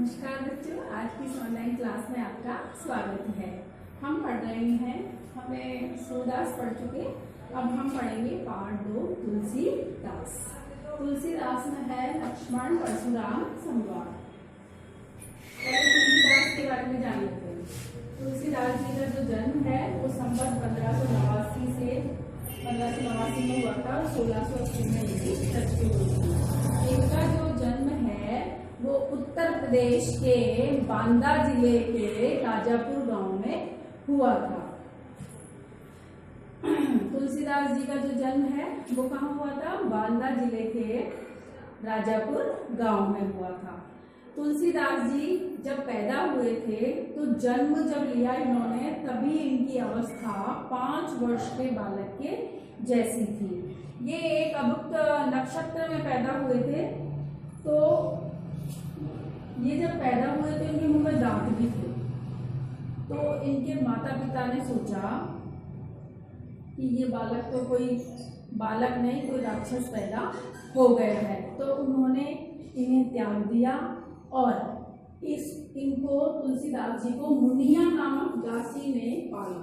नमस्कार बच्चों, आज की इस ऑनलाइन क्लास में आपका स्वागत है। हम पढ़ रहे हैं, हमें सूरदास पढ़ चुके, अब हम पढ़ेंगे पार्ट 2 तुलसीदास। तुलसीदास में है लक्ष्मण परशुराम संवाद। पहले तुलसीदास के बारे में जान लेते हैं। तुलसीदास जी का जो जन्म है वो संवत 1589 से 1589 में हुआ था, 1680 में इनकी मृत्यु हुई थी। इनका जो जन्म है वो उत्तर प्रदेश के बांदा जिले के राजापुर गांव में हुआ था। तुलसीदास जी का जो जन्म है वो कहाँ हुआ था? बांदा जिले के राजापुर गांव में हुआ था। तुलसीदास जी जब पैदा हुए थे तो जन्म जब लिया इन्होंने तभी इनकी अवस्था 5 वर्ष के बालक के जैसी थी। ये एक अभुक्त नक्षत्र में पैदा हुए थे, तो ये जब पैदा हुए तो इनके मुंह में दांत भी थे। तो इनके माता पिता ने सोचा कि ये बालक तो कोई बालक नहीं, कोई राक्षस पैदा हो गया है। तो उन्होंने इन्हें त्याग दिया और इनको तुलसीदास जी को मुनिया नामक दासी ने पाला।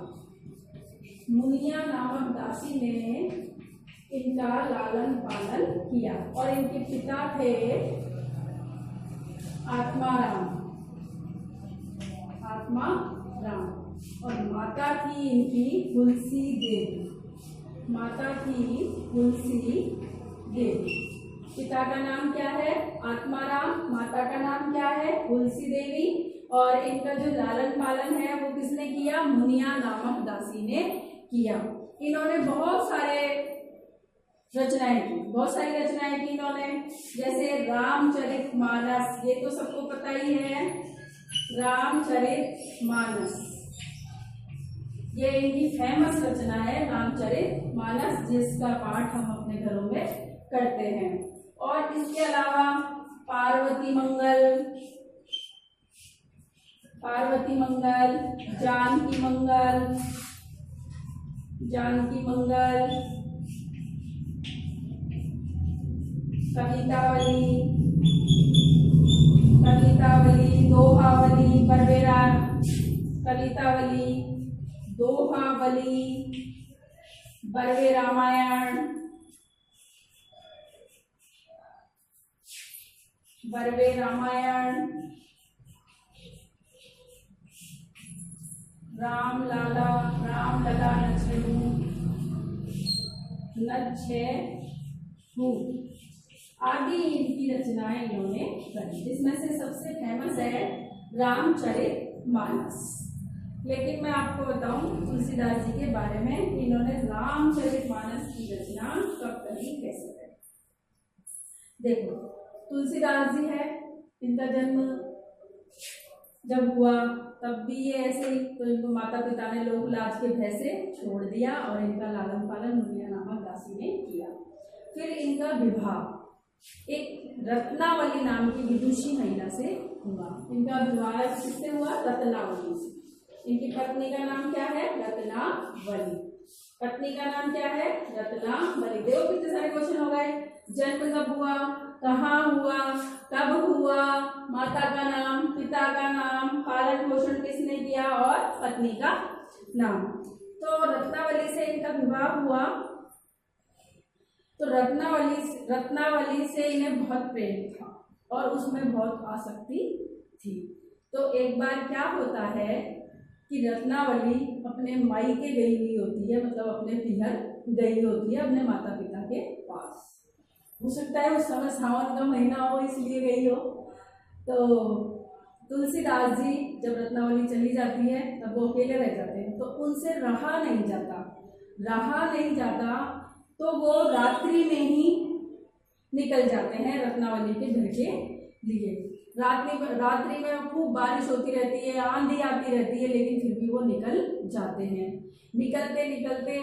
मुनिया नामक दासी ने इनका लालन पालन किया और इनके पिता थे आत्माराम और माता थी इनकी तुलसी देवी। माता थी तुलसी देवी। पिता का नाम क्या है? आत्माराम। माता का नाम क्या है? तुलसी देवी। और इनका जो लालन पालन है वो किसने किया? मुनिया नामक दासी ने किया। इन्होंने बहुत सारी रचनाएं की इन्होंने, जैसे रामचरितमानस, ये तो सबको पता ही है। रामचरितमानस ये इनकी फेमस रचना है, रामचरितमानस, जिसका पाठ हम अपने घरों में करते हैं। और इसके अलावा पार्वती मंगल, जानकी मंगल, कवितावली, दोहावली, बरवे रामायण, रामलला नच्छेहू आदि इनकी रचनाएं इन्होंने करी, जिसमें से सबसे फेमस है रामचरितमानस। लेकिन मैं आपको बताऊं तुलसीदास जी के बारे में, इन्होंने रामचरितमानस की रचना कब करी, कैसे करी। देखो, तुलसीदास जी है, इनका जन्म जब हुआ तब भी ये ऐसे ही, तो इनको माता पिता ने लोक लाज के भय से छोड़ दिया और इनका लालन पालन मुनिया नामक दासी ने किया। फिर इनका विवाह एक रत्नावली नाम की विदुषी महिला से हुआ। इनका विवाह किससे हुआ? रत्नावली से। इनकी पत्नी का नाम क्या है? रत्नावली। देखो कितने सारे क्वेश्चन हो गए। जन्म कब हुआ, कहाँ हुआ, कब हुआ, माता का नाम, पिता का नाम, पालन पोषण किसने किया और पत्नी का नाम। तो रत्नावली से इनका विवाह हुआ। तो रत्नावली से इन्हें बहुत प्रेम था और उसमें बहुत आसक्ति थी। तो एक बार क्या होता है कि रत्नावली अपने मायके गई हुई होती है, मतलब अपने पिहर गई होती है, अपने माता पिता के पास। हो सकता है उस समय सावन का महीना हो इसलिए गई हो। तो तुलसीदास जी जब रत्नावली चली जाती है तब वो अकेले रह जाते हैं, तो उनसे रहा नहीं जाता, तो वो रात्रि में ही निकल जाते हैं रत्नावली के घर के लिए। रात्रि में खूब बारिश होती रहती है, आंधी आती रहती है, लेकिन फिर भी वो निकल जाते हैं। निकलते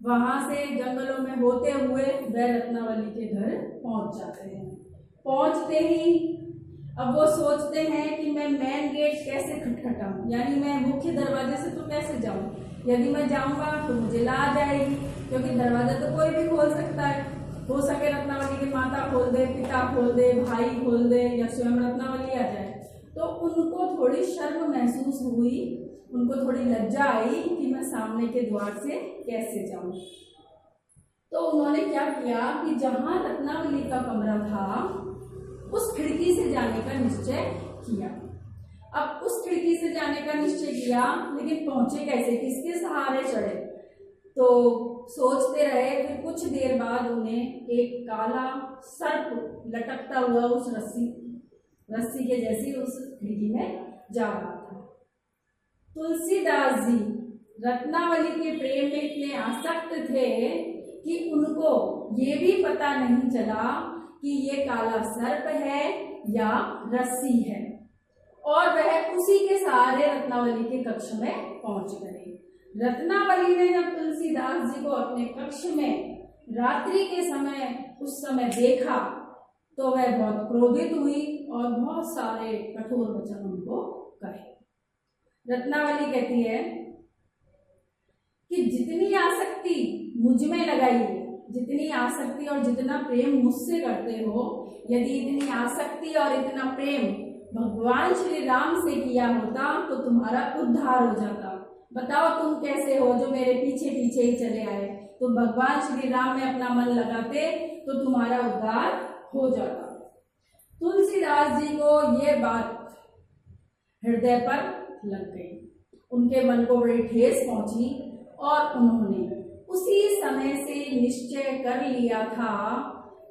वहां से जंगलों में होते हुए वह रत्नावली के घर पहुंच जाते हैं। पहुंचते ही अब वो सोचते हैं कि मैं मेन गेट कैसे खटखटाऊं, यानी मैं मुख्य दरवाजे से तो कैसे जाऊं। यदि मैं जाऊंगा तो मुझे ला आ जाएगी, क्योंकि दरवाजा तो कोई भी खोल सकता है। हो सके रत्नावली की माता खोल दे, पिता खोल दे, भाई खोल दे, या स्वयं रत्नावली आ जाए। तो उनको थोड़ी शर्म महसूस हुई, उनको थोड़ी लज्जा आई कि मैं सामने के द्वार से कैसे जाऊं। तो उन्होंने क्या किया कि जहां रत्नावली का कमरा था उस खिड़की से जाने का निश्चय किया। अब उस खिड़की से जाने का निश्चय किया, लेकिन पहुंचे कैसे, किसके सहारे चढ़े? तो सोचते रहे। फिर कुछ देर बाद उन्हें एक काला सर्प लटकता हुआ उस रस्सी के जैसी उस खिड़की में जा रहा था। तुलसीदास जी रत्नावली के प्रेम में इतने आसक्त थे कि उनको ये भी पता नहीं चला कि ये काला सर्प है या रस्सी है, और वह उसी के सहारे रत्नावली के कक्ष में पहुंच गए। रत्नावली ने जब तुलसीदास जी को अपने कक्ष में रात्रि के समय उस समय देखा तो वह बहुत क्रोधित हुई और बहुत सारे कठोर वचन उनको कहे। रत्नावली कहती है कि जितनी आसक्ति मुझ में लगाई, जितनी आसक्ति और जितना प्रेम मुझसे करते हो, यदि इतनी आसक्ति और इतना प्रेम भगवान श्री राम से किया होता तो तुम्हारा उद्धार हो जाता। बताओ तुम कैसे हो जो मेरे पीछे पीछे ही चले आए। तो भगवान श्री राम में अपना मन लगाते तो तुम्हारा उद्धार हो जाता। तुलसीदास जी को यह बात हृदय पर लग गई, उनके मन को बड़ी ठेस पहुंची और उन्होंने उसी समय से निश्चय कर लिया था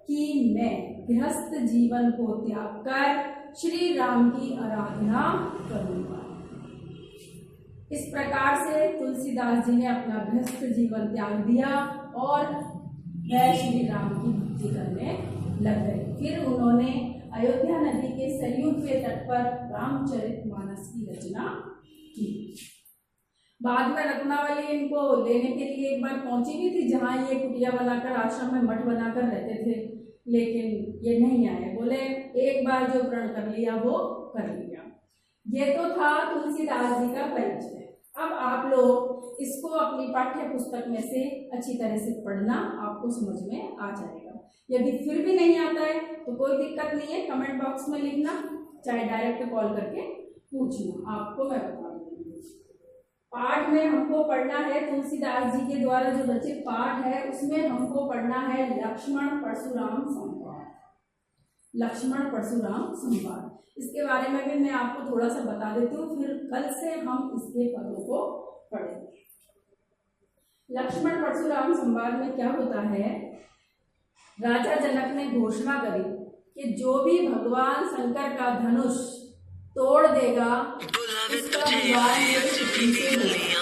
कि मैं गृहस्थ जीवन को त्याग कर श्री राम की आराधना करूंगा। इस प्रकार से तुलसीदास जी ने अपना गृहस्थ जीवन त्याग दिया और वह श्री राम की भक्ति करने लग गए। फिर उन्होंने अयोध्या नदी के सरयू के तट पर रामचरितमानस की रचना की। बाद में रत्नावली इनको लेने के लिए एक बार पहुंची भी थी, जहां ये कुटिया बनाकर आश्रम में मठ बनाकर रहते थे, लेकिन ये नहीं आए। बोले एक बार जो प्रण कर लिया वो कर लिया। ये तो था तुलसीदास जी का परिचय। अब आप लोग इसको अपनी पाठ्य पुस्तक में से अच्छी तरह से पढ़ना, आपको समझ में आ जाएगा। यदि फिर भी नहीं आता है तो कोई दिक्कत नहीं है, कमेंट बॉक्स में लिखना, चाहे डायरेक्ट कॉल करके पूछना, आपको मैं बता दूंगी। पाठ में हमको पढ़ना है तुलसीदास जी के द्वारा जो रचित पाठ है उसमें हमको पढ़ना है लक्ष्मण परशुराम संवाद। लक्ष्मण परशुराम संवाद, इसके बारे में भी मैं आपको थोड़ा सा बता देती हूँ, फिर कल से हम इसके पदों को पढ़ेंगे। लक्ष्मण परशुराम संवाद में क्या होता है, राजा जनक ने घोषणा करी कि जो भी भगवान शंकर का धनुष तोड़ देगा उसका विवाह मेरी पुत्री से होगा।